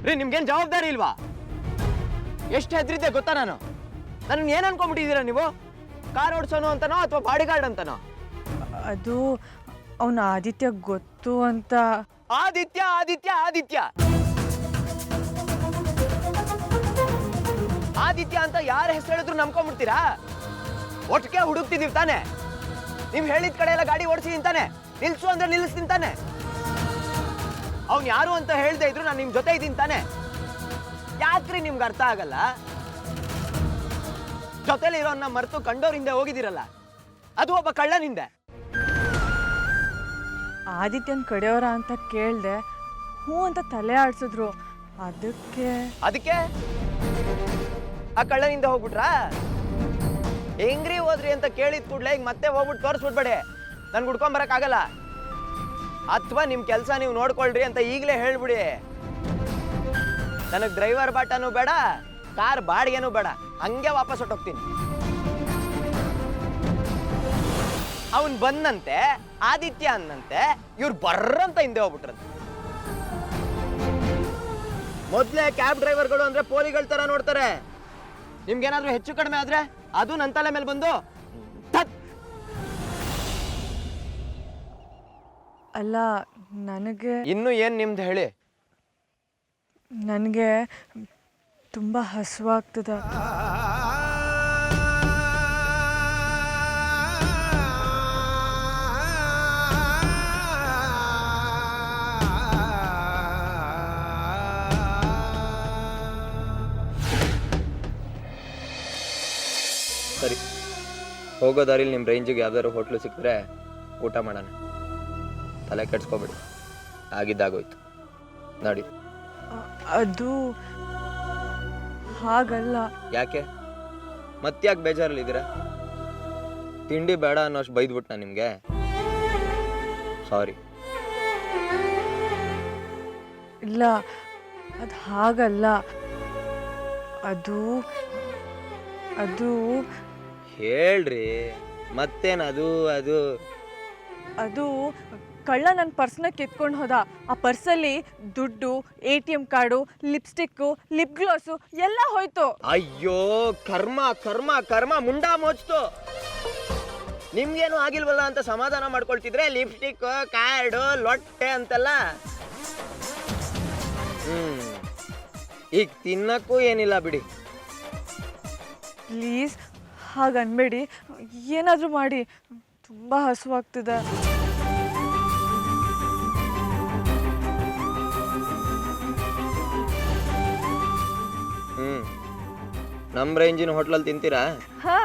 ರೀ ನಿಮ್ಗೇನು ಜವಾಬ್ದಾರಿ ಇಲ್ವಾ? ಎಷ್ಟು ಹೆದರಿದ್ದೆ ಗೊತ್ತಾ ನಾನು? ನನ್ನ ಏನು ಅನ್ಕೊಂಡ್ಬಿಟ್ಟಿದ್ದೀರಾ ನೀವು? ಕಾರ್ ಓಡಿಸೋನು ಅಂತನೋ ಅಥವಾ ಬಾಡಿ ಗಾರ್ಡ್ ಅಂತನೋ? ಅದು ಅವನ ಆದಿತ್ಯ ಗೊತ್ತು ಅಂತ. ಆದಿತ್ಯ ಆದಿತ್ಯ ಆದಿತ್ಯ ಆದಿತ್ಯ ಅಂತ ಯಾರ ಹೆಸರು ಹೇಳಿದ್ರು ನಂಬ್ಕೊಂಡ್ಬಿಡ್ತೀರಾ? ಒಟ್ಟಿಗೆ ಹುಡುಕ್ತಿದೀವಿ ತಾನೆ. ನೀವು ಹೇಳಿದ ಕಡೆ ಎಲ್ಲ ಗಾಡಿ ಓಡಿಸಿದೀನಿ ತಾನೆ. ನಿಲ್ಸು ಅಂದ್ರೆ ನಿಲ್ಲಿಸ್ತೀನಿ ತಾನೆ. ಅವ್ನು ಯಾರು ಅಂತ ಹೇಳ್ದೆ ಇದ್ರು ನಾನು ನಿಮ್ ಜೊತೆ ಇದ್ದೀನಿ ತಾನೆ. ಯಾಕ್ರಿ ನಿಮ್ಗೆ ಅರ್ಥ ಆಗಲ್ಲ? ಜೊತೆಲಿ ಇರೋನ್ನ ಮರೆತು ಕಂಡೋರಿಂದೆ ಹೋಗಿದ್ದೀರಲ್ಲ, ಅದು ಒಬ್ಬ ಕಳ್ಳನಿಂದೆ. ಆದಿತ್ಯನ ಕಡೆಯವರ ಅಂತ ಕೇಳ್ದೆ, ಹ್ಞೂ ಅಂತ ತಲೆ ಆಡ್ಸಿದ್ರು. ಅದಕ್ಕೆ ಆ ಕಳ್ಳನಿಂದ ಹೋಗ್ಬಿಟ್ರಾ? ಹೆಂಗ್ರಿ ಹೋದ್ರಿ ಅಂತ ಕೇಳಿದ ಕೂಡ್ಲೆ ಈಗ ಮತ್ತೆ ಹೋಗ್ಬಿಟ್ಟು ತೋರಿಸ್ಬಿಡ್ಬೇಡಿ. ನನ್ಗೆ ಹುಡ್ಕೊಂಡ್ ಬರಕ್ಕಾಗಲ್ಲ. ಅಥವಾ ನಿಮ್ ಕೆಲಸ ನೀವು ನೋಡ್ಕೊಳ್ರಿ ಅಂತ ಈಗಲೇ ಹೇಳ್ಬಿಡಿ. ನನಗೆ ಡ್ರೈವರ್ ಬಾಟನೂ ಬೇಡ, ಕಾರ್ ಬಾಡಿಗೆನೂ ಬೇಡ. ಹಂಗೆ ವಾಪಸ್ ಹೊಟ್ಟೋಗ್ತೀನಿ. ಅವನ್ ಬಂದಂತೆ, ಆದಿತ್ಯ ಅನ್ನಂತೆ, ಇವ್ರು ಬರ್ರಂತ ಹಿಂದೆ ಹೋಗ್ಬಿಟ್ರಂತೆ. ಮೊದ್ಲೇ ಕ್ಯಾಬ್ ಡ್ರೈವರ್ಗಳು ಅಂದ್ರೆ ಪೋಲಿಗಳ ತರ ನೋಡ್ತಾರೆ. ನಿಮ್ಗೇನಾದ್ರೂ ಹೆಚ್ಚು ಕಡಿಮೆ ಆದ್ರೆ ಅದು ನನ್ನ ತಲೆ ಮೇಲೆ ಬಂದು ಅಲ್ಲ. ನನಗೆ ಇನ್ನು ಏನ್ ನಿಮ್ದು ಹೇಳಿ. ನನಗೆ ತುಂಬ ಹಸುವಾಗ್ತದ. ಸರಿ, ಹೋಗೋ ದಾರಿಲಿ ನಿಮ್ಮ ರೇಂಜಿಗೆ ಯಾವ್ದಾದ್ರು ಹೋಟ್ಲು ಸಿಕ್ಕಿದ್ರೆ ಊಟ ಮಾಡೋಣ. ತಲೆ ಕೆಡ್ಸ್ಕೊಬೇಡಿ, ಆಗಿದ್ದಾಗೋಯ್ತು ನೋಡಿ. ಅದು ಹಾಗಲ್ಲ. ಯಾಕೆ ಮತ್ತ್ಯಾಕೆ ಬೇಜಾರಲ್ಲಿದ್ದೀರಾ? ತಿಂಡಿ ಬೇಡ ಅನ್ನೋಷ್ಟು ಬೈದ್ಬಿಟ್ನಾ ನಿಮಗೆ? ಸಾರಿ. ಇಲ್ಲ, ಅದು ಹಾಗಲ್ಲ. ಅದು ಅದು ಹೇಳ್ರಿ ಮತ್ತೇನದು? ಅದು ಅದು ಕಳ್ಳ ನನ್ನ ಪರ್ಸ್ನ ಕಿತ್ಕೊಂಡು ಹೋದ. ಆ ಪರ್ಸಲ್ಲಿ ದುಡ್ಡು, ATM card, lipstick, lip glass ಎಲ್ಲ ಹೋಯ್ತು. ಅಯ್ಯೋ ಕರ್ಮ ಕರ್ಮ ಕರ್ಮ, ಮುಂಡಾ ಮೋಚ್ತು. ನಿಮ್ಗೇನು ಆಗಿಲ್ವಲ್ಲ ಅಂತ ಸಮಾಧಾನ ಮಾಡ್ಕೊಳ್ತಿದ್ರೆ ಲಿಪ್ಸ್ಟಿಕ್, ಕಾರ್ಡು, ಲೊಟ್ಟೆ ಅಂತೆಲ್ಲ. ಈಗ ತಿನ್ನಕ್ಕೂ ಏನಿಲ್ಲ ಬಿಡಿ. ಪ್ಲೀಸ್ ಹಾಗನ್ಬೇಡಿ, ಏನಾದರೂ ಮಾಡಿ. ತುಂಬ ಹಸುವಾಗ್ತಿದೆ. ನಮ್ಮ ರೇಂಜಿನ ಹೋಟ್ಲಲ್ಲಿ ತಿಂತೀರಾ? ಹಾ,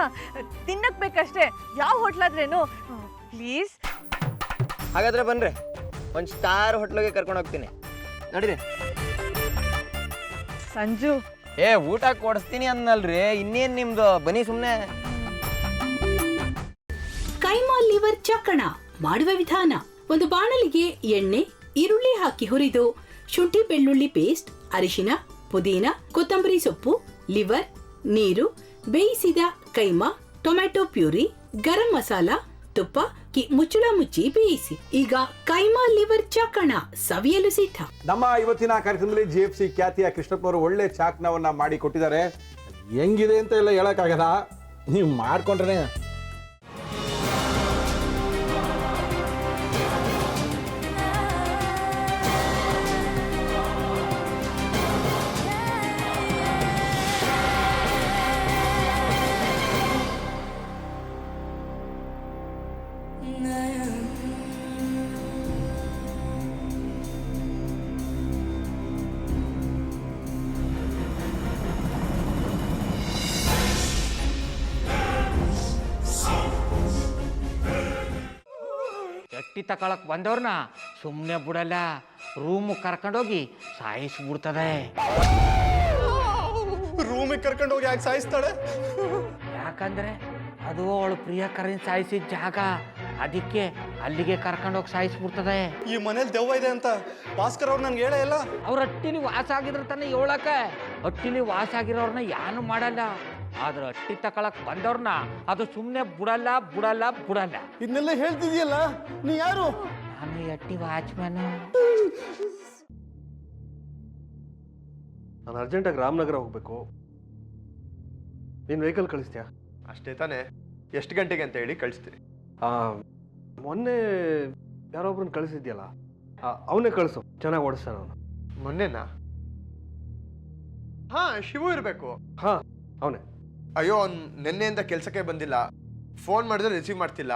ತಿನ್ನಕ್ ಬೇಕಷ್ಟೇ. ಯಾವ ಹೋಟ್ಲಾದ್ರೇನು? ಪ್ಲೀಸ್. ಹಾಗಾದ್ರೆ ಬನ್ರಿ, ಒಂದು ಸ್ಟಾರ್ ಹೋಟ್ಲಿಗೆ ಕರ್ಕೊಂಡು ಹೋಗ್ತೀನಿ. ನೋಡಿರಿ. ಸಂಜು, ಊಟ ಕೊಡಿಸ್ತೀನಿ ಅನ್ನಲ್ರಿ, ಇನ್ನೇನ್ ನಿಮ್ದು? ಬನ್ನಿ ಸುಮ್ಮನೆ. ಕೈಮಾ ಲಿವರ್ ಚಕ್ಕಣ ಮಾಡುವ ವಿಧಾನ: ಒಂದು ಬಾಣಲಿಗೆ ಎಣ್ಣೆ, ಈರುಳ್ಳಿ ಹಾಕಿ ಹುರಿದು ಶುಂಠಿ ಬೆಳ್ಳುಳ್ಳಿ ಪೇಸ್ಟ್, ಅರಿಶಿನ, ಪುದೀನ, ಕೊತ್ತಂಬರಿ ಸೊಪ್ಪು, ಲಿವರ್, ನೀರು, ಬೇಯಿಸಿದ ಕೈಮಾ, ಟೊಮ್ಯಾಟೊ ಪ್ಯೂರಿ, ಗರಂ ಮಸಾಲ, ತುಪ್ಪ ಮುಚ್ಚಳ ಮುಚ್ಚಿ ಬೇಯಿಸಿ. ಈಗ ಕೈಮಾ ಲಿವರ್ ಚಾಕಣ ಸವಿಯಲು ಸಿದ್ಧ. ನಮ್ಮ ಇವತ್ತಿನ ಕಾರ್ಯಕ್ರಮದಲ್ಲಿ GFC ಖ್ಯಾತಿಯ ಕೃಷ್ಣಪ್ಪನವರು ಒಳ್ಳೆ ಚಾಕ್ನವನ್ನ ಮಾಡಿ ಕೊಟ್ಟಿದ್ದಾರೆ. ಹೆಂಗಿದೆ ಅಂತ ಎಲ್ಲ ಹೇಳಕ್ಕಾಗಲ್ಲ, ನೀವು ಮಾಡ್ಕೊಂಡ್ರೆ. ಎಟ್ಟಿ ತಕೊಳಕ್ ಬಂದವ್ರನ್ನ ಸುಮ್ಮನೆ ಬಿಡಲ್ಲ, ರೂಮ್ ಕರ್ಕೊಂಡೋಗಿ ಸಾಯಿಸ್ಬಿಡ್ತದೆ. ರೂಮಿಗೆ ಕರ್ಕೊಂಡೋಗಿ ಯಾಕೆ ಸಾಯಿಸ್ತಾಳೆ? ಯಾಕಂದ್ರೆ ಅದು ಅವಳು ಪ್ರಿಯಕರನ್ ಸಾಯಿಸಿದ ಜಾಗ, ಅದಕ್ಕೆ ಅಲ್ಲಿಗೆ ಕರ್ಕೊಂಡೋಗಿ ಸಾಯಿಸ್ಬಿಡ್ತದೆ. ಈ ಮನೇಲಿ ದೆವ್ವ ಇದೆ ಅಂತ ಭಾಸ್ಕರ್ ಅವ್ರು ನನ್ಗೆ ಹೇಳೇ ಇಲ್ಲ. ಅವ್ರ ಹಟ್ಟಿಲಿ ವಾಸ ಆಗಿದ್ರ ತಾನೆ ಹೇಳಕ. ಹಟ್ಟಿಲಿ ವಾಸ ಆಗಿರೋರ್ನ ಏನು ಮಾಡಲ್ಲ, ಆದ್ರೆ ಹಟ್ಟಿ ತಕೊಳಕ್ ಬಂದವ್ರನ್ನ ಅದು ಸುಮ್ಮನೆ ಬಿಡಲ್ಲ ಬಿಡಲ್ಲ ಬಿಡಲ್ಲ. ಇದನ್ನೆಲ್ಲ ಹೇಳ್ತಿದ್ಯಲ್ಲ, ನೀ ಯಾರು? ನಾನು ಹಟ್ಟಿ ವಾಚ್ಮ್ಯಾನ್. ನಾನು ಅರ್ಜೆಂಟಾಗಿ ರಾಮನಗರ ಹೋಗಬೇಕು. ನೀನು ವೆಹಿಕಲ್ ಕಳಿಸ್ತೀಯಾ? ಅಷ್ಟೇ ತಾನೇ, ಎಷ್ಟು ಗಂಟೆಗೆ ಅಂತ ಹೇಳಿ ಕಳಿಸ್ತೀನಿ. ಮೊನ್ನೆ ಯಾರೊಬ್ರನ್ನ ಕಳಿಸಿದ್ಯಲ್ಲ, ಅವನೇ ಕಳಿಸು, ಚೆನ್ನಾಗಿ ಓಡಿಸ್ತಾನೆ ಅವನು. ಮೊನ್ನೆನಾ? ಹಾ, ಶಿವು ಇರಬೇಕು. ಹಾಂ, ಅವನೇ. ಅಯ್ಯೋ, ಅವ್ನು ನಿನ್ನೆಯಿಂದ ಕೆಲಸಕ್ಕೆ ಬಂದಿಲ್ಲ. ಫೋನ್ ಮಾಡಿದ್ರೆ ರಿಸೀವ್ ಮಾಡ್ತಿಲ್ಲ.